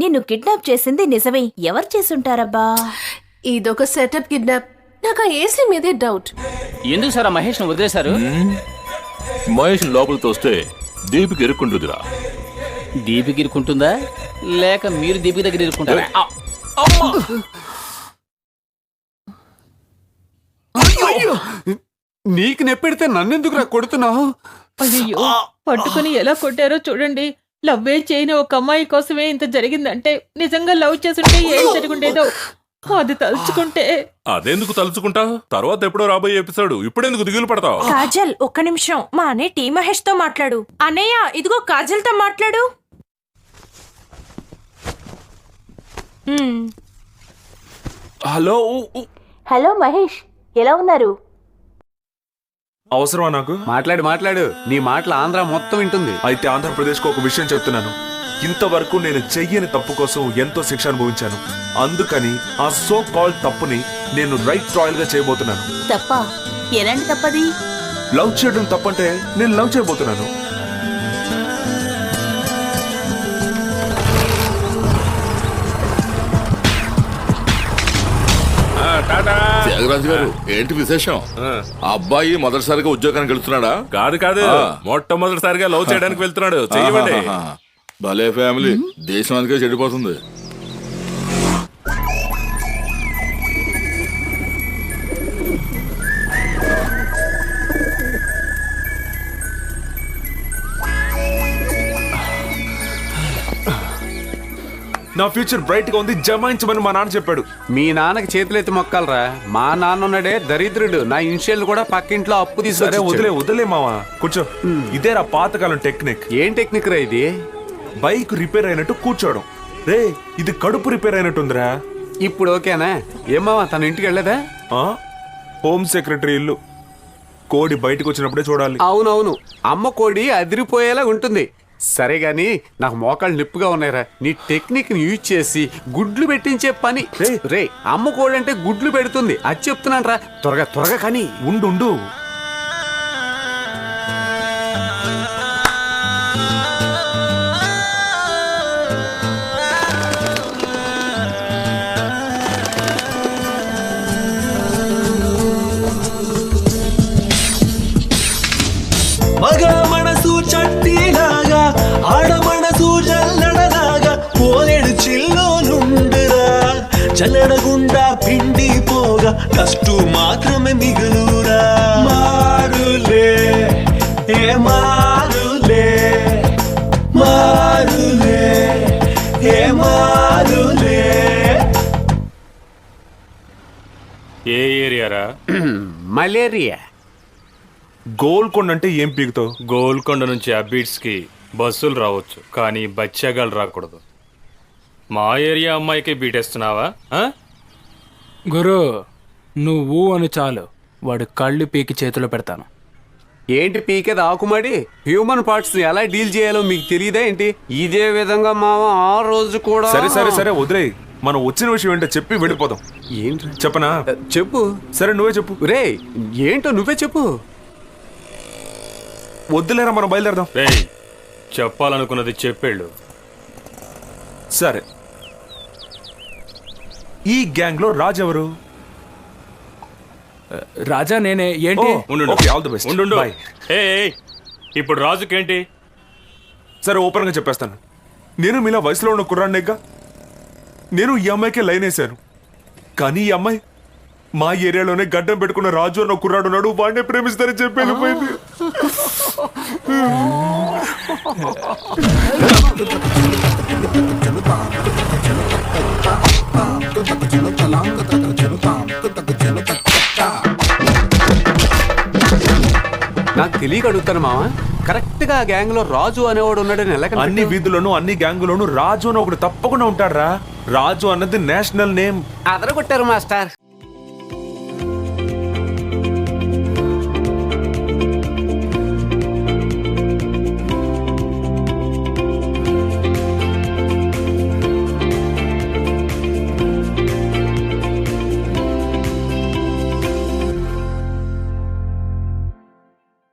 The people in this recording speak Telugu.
నిన్ను కిడ్నాప్ చేసింది నిజమే. ఎవరు చేసుంటారబ్బా? ఇదొక సెటప్ కిడ్నాప్. నాకు ఆ ఏసీ మీదే డౌట్. ఎందుకు సార్ ఆ మహేష్ ను వదిలేశారు? మహేష్ లోపలికి తోస్తే దీపికి ఇరుక్కుంటుందిరా. దీపికి ఇరుక్కుంటుందా లేక మీరు దీపికి దగ్గర ఇరుక్కుంటారా? నీకు నెప్పెడితే నన్నెందుకు రా కొడుతున్నావు? అయ్యో, పట్టుకుని ఎలా కొట్టారో చూడండి. లవ్వే చేయని ఒక అమ్మాయి కోసమే ఇంత జరిగిందంటే నిజంగా లవ్ చేస్తుంటే ఏం జరుగుండేదో అది తలుచుకుంటే. అదెందుకు తలుచుకుంటావు? తర్వాత ఎప్పుడో రాబోయే ఎపిసోడ్, ఇప్పుడెందుకు దిగులు పడతావు? కాజల్, ఒక్క నిమిషం. మా అన్నయ్య టీ మహేష్ తో మాట్లాడు. అన్నయ్య, ఇదిగో కాజల్ తో మాట్లాడు. హలో. హలో మహేష్, ఎలా ఉన్నారు? అవసరమా నాకు? మాట్లాడు. నీ మాటలు ఆంధ్ర మొత్తం వింటుంది. అయితే ఆంధ్రప్రదేశ్కు ఒక విషయం చెప్తున్నాను. ఇంతవరకు నేను చెయ్యని తప్పు కోసం ఎంతో శిక్ష అనుభవించాను. అందుకని ఆ సో కాల్డ్ తప్పుని నేను రైట్ ట్రయల్ గా చేయబోతున్నాను. తప్ప? ఎలాంటి తప్పది? లవ్ చేయడం తప్పంటే నేను లవ్ చేయబోతున్నాను. త్యాగరాజు గారు, ఏంటి విశేషం? అబ్బాయి మొదటిసారిగా ఉద్యోగానికి వెళ్తున్నాడా? కాదు, మొట్టమొదటిసారిగా లవ్ చేయడానికి వెళ్తున్నాడు. చెయ్యండి. భలే ఫ్యామిలీ, దేశం అందుకే చెడిపోతుంది. నా ఫ్యూచర్ బ్రైట్ గా ఉంది, జమాయించమని మా నాన్న చెప్పాడు. మీ నాన్నకి చేతులెత్తి మొక్కాలరా. మా నాన్న ఉన్నాడే దరిద్రుడు. నా ఇనిషియల్ కూడా పక్కింట్లో అప్పు సరే తీసుకొచ్చి. వదిలే మావా, కూర్చో. ఇదేరా పాతకాలం టెక్నిక్. ఏం టెక్నిక్ రా ఇది? బైక్ రిపేర్ అయినట్టు కూర్చోవడం. రే, ఇది కడుపు రిపేర్ అయినట్టుందిరా. ఇప్పుడు ఓకేనా? ఏమావా, తన ఇంటికి వెళ్ళదా? హోమ్ సెక్రటరీ ఇల్లు. కోడి బయటకు వచ్చినప్పుడే చూడాలి. అవునవును, అమ్మ కోడి అదిరిపోయేలా ఉంటుంది. సరే గాని, నాకు మోకాళ్ళు నొప్పిగా ఉన్నాయిరా. నీ టెక్నిక్ ని యూజ్ చేసి గుడ్లు పెట్టించే పని. రే, అమ్మ కోడి అంటే గుడ్లు పెడుతుంది, అది చెప్తున్నాను రా. త్వరగా కానీ. ఉండు. మగ మనసు చట్టిలాగా, ఆడ మనసు జల్లడలాగా, పోలేడు చిల్లో నుండురా. చల్లడగుండా పిండి పోగా కష్టు మాత్రమే మిగులురా. మారులే ఏ మారులే, మారులే ఏ మారులే. ఏ ఏరియారా? మలేరియా. గోల్కొండ అంటే ఏం పీకుతావు? గోల్కొండ నుంచి అబీట్స్ కి బస్సులు రావచ్చు, కానీ బచ్చాగాలు రాకూడదు. మా ఏరియా అమ్మాయికి బీటేస్తున్నావా? గురు, నువ్వు అని చాలు, వాడు కళ్ళు పీకి చేతిలో పెడతాను. ఏంటి పీకేది ఆకుమడి? హ్యూమన్ పార్ట్స్ ని ఎలా డీల్ చేయాలో మీకు తెలియదా ఏంటి? ఇదే విధంగా మామ ఆ రోజు కూడా. సరే వదిలే. మనం వచ్చిన విషయం ఏంటో చెప్పి వెళ్ళిపోదాం. ఏంటి చెప్పనా? చెప్పు. సరే నువ్వే చెప్పు. రే, ఏంటో నువ్వే చెప్పు. వద్దులేరా, మనం బయలుదేరదాం. రేయ్, చెప్పాలనుకున్నది చెప్పేళ్ళు. సరే, ఈ గ్యాంగ్ లో రాజు ఎవరు? రాజా నేనే. ఏంటి? Okay, all the best. ఉండు. బై. ఇప్పుడు రాజుకేంటి? సరే, ఓపెన్ గా చెప్పేస్తాను. నేను మీలా వయసులో ఉన్న కుర్రాడినేగా. నేను ఈ అమ్మాయికే లైన్ వేశాను. కానీ ఈ అమ్మాయి మా ఏరియాలోనే గడ్డం పెట్టుకున్న రాజు అన్న కుర్రాడు ఉన్నాడు, వాడినే ప్రేమిస్తారని చెప్పి వెళ్ళిపోయింది. నాకు తెలియక అడుగుతాను మామ, కరెక్ట్ గా గ్యాంగ్ లో రాజు అనేవాడు ఉన్నాడని ఎలా? అన్ని వీధుల్లోనూ అన్ని గ్యాంగులోనూ రాజు అని ఒకటి తప్పకుండా ఉంటాడు రా. రాజు అన్నది నేషనల్ నేమ్. అదరగొట్టారు మాస్టర్.